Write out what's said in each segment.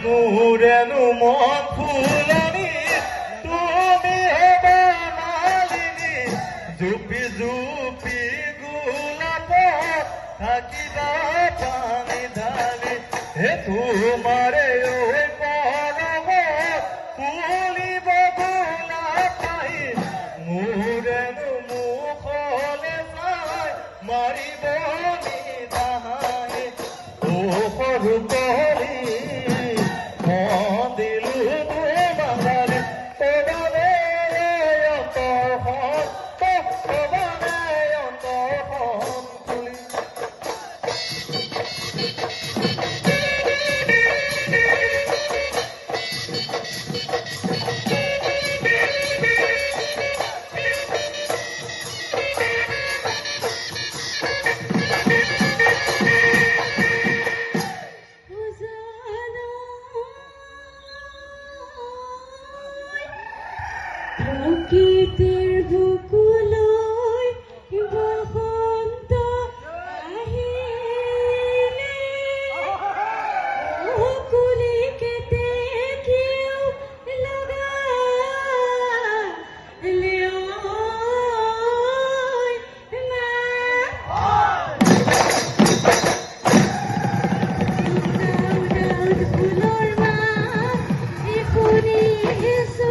Moreno মন ফুলনি তুমি হবে মালিনী জুপি জুপি গোলাপ থাকিবা পানি ঢালি হে তোমারে ওই পরম ফুলিব গোলাপ পাই মোরেনো মুখলে চাই মারিব নিধাই ও সৰু কলি প্ৰকৃতিৰ বুকুলৈ বসন্ত আহিলে কুলি কেতেকীও লগালে ফুলৰ মাত শুনিছো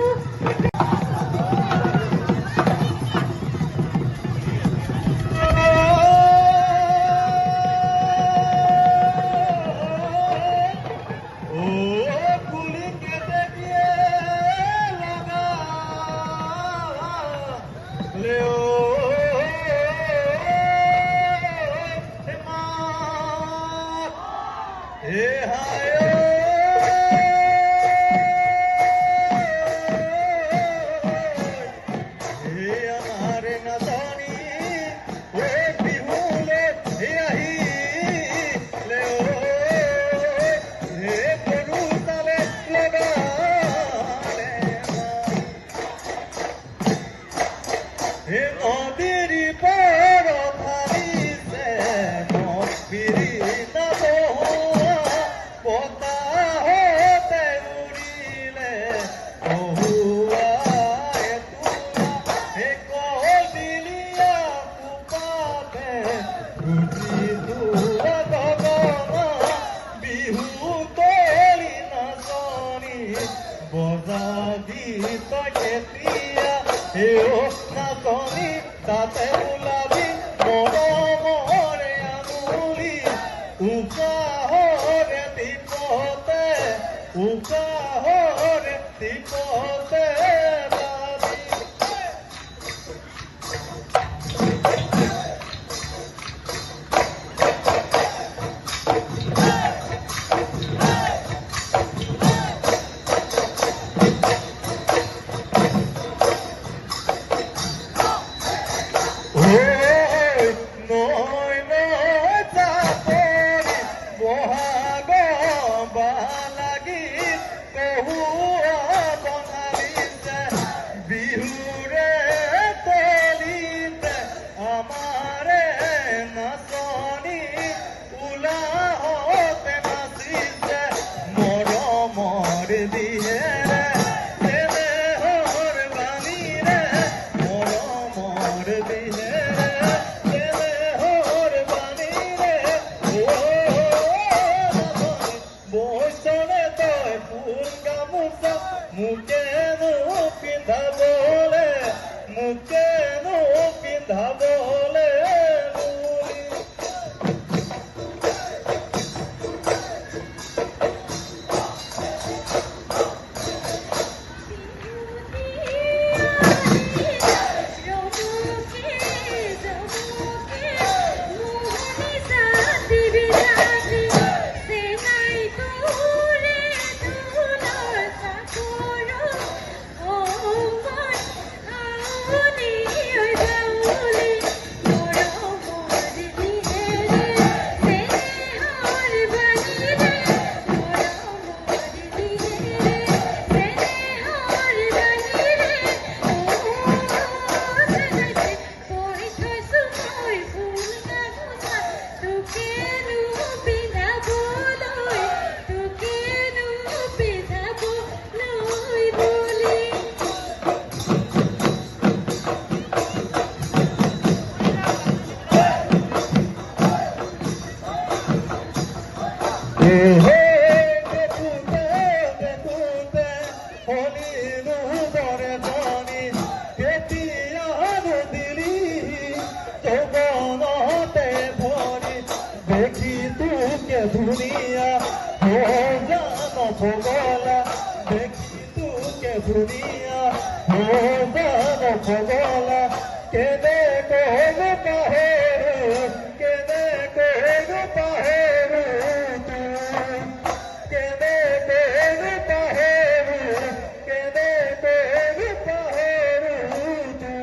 তাতে ওলাবি মৰমৰে আঙুলি উকাহৰে দীপতে হলে নুলি दुनिया हो जानो भोगला देखी तू के दुनिया हो जानो भोगला के दे को कहे के दे को कहे तू के दे को कहे के दे को कहे तू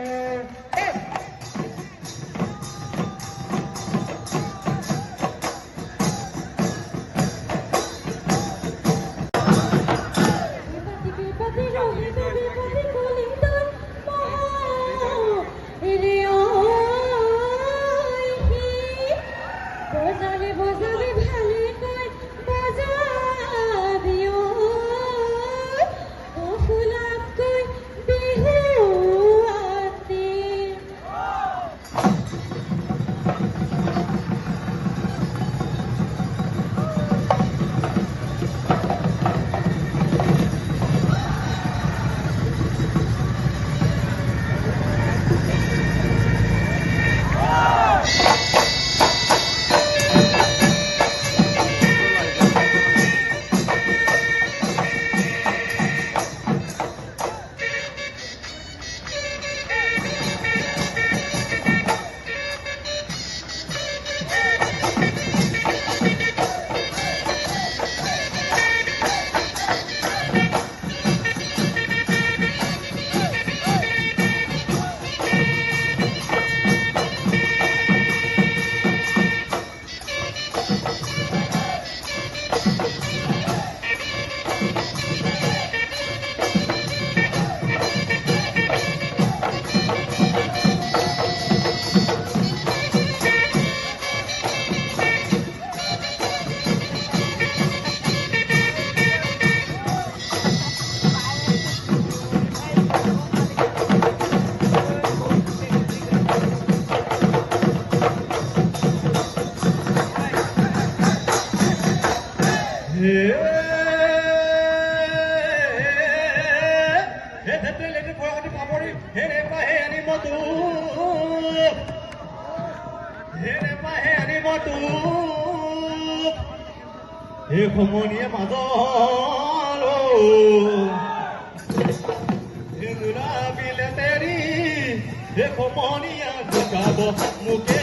সমনীয়ে মাজলো বিলে তেৰি সমনীয়া জোকাব মোকে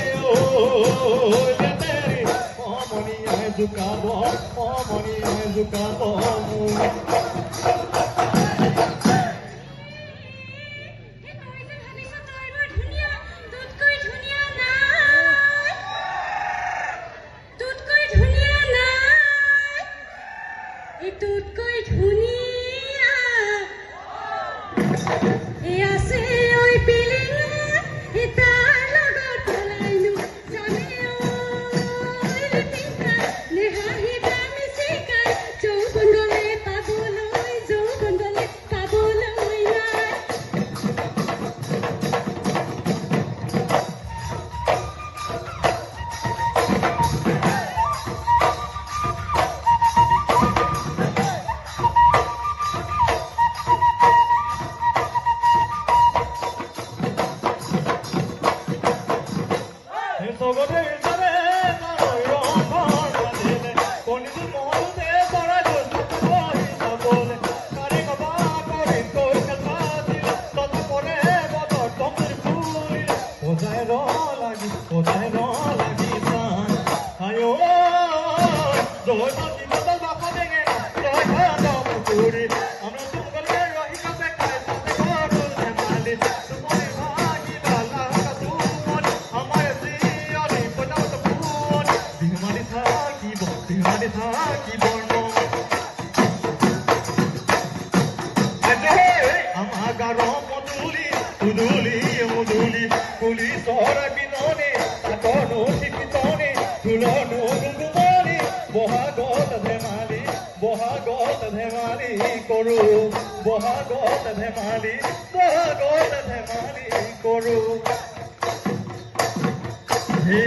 তেৰি সমনীয়াই জোকাব সমনীয়াই জোকাব তোতকৈ ধুনীয়া আছে ঐ পিলিঙা তাৰ লগত পলাইনো জানে ঐ পিঠা নেহাঁহিবা মিচিকা চৌকুণ্ডলে পাবলৈ জগতে বিচাৰে তালৈ ৰংঘৰ বান্ধিলে কণীটো মহলতে চৰাইটো চাপৰি চাবলে কাৰি কবা কৰি কৈ কথা দিলে তত পৰে বতৰ তমুৰ ফুলিলে সজাই ৰ লাগি চান আয়ো জয় পাতি বদল বাপা দেঙে জয় খান্দা মুকুৰি আমরা তুমগলে রহি কাপে কায় সাথে করুল ধেমালি তুমরি ভাগি বালা তুমন আমার জিয়ালি পদাত ফুন বিমানি থাকি বর্ণ আমার গার মধুলি মুদুলি পুলিশর বিননে তাতনো শিকিতনে তুলনো গুগুমনি বহাগত ধেমালি কৰো বহাগত ধেমালি কৰো হে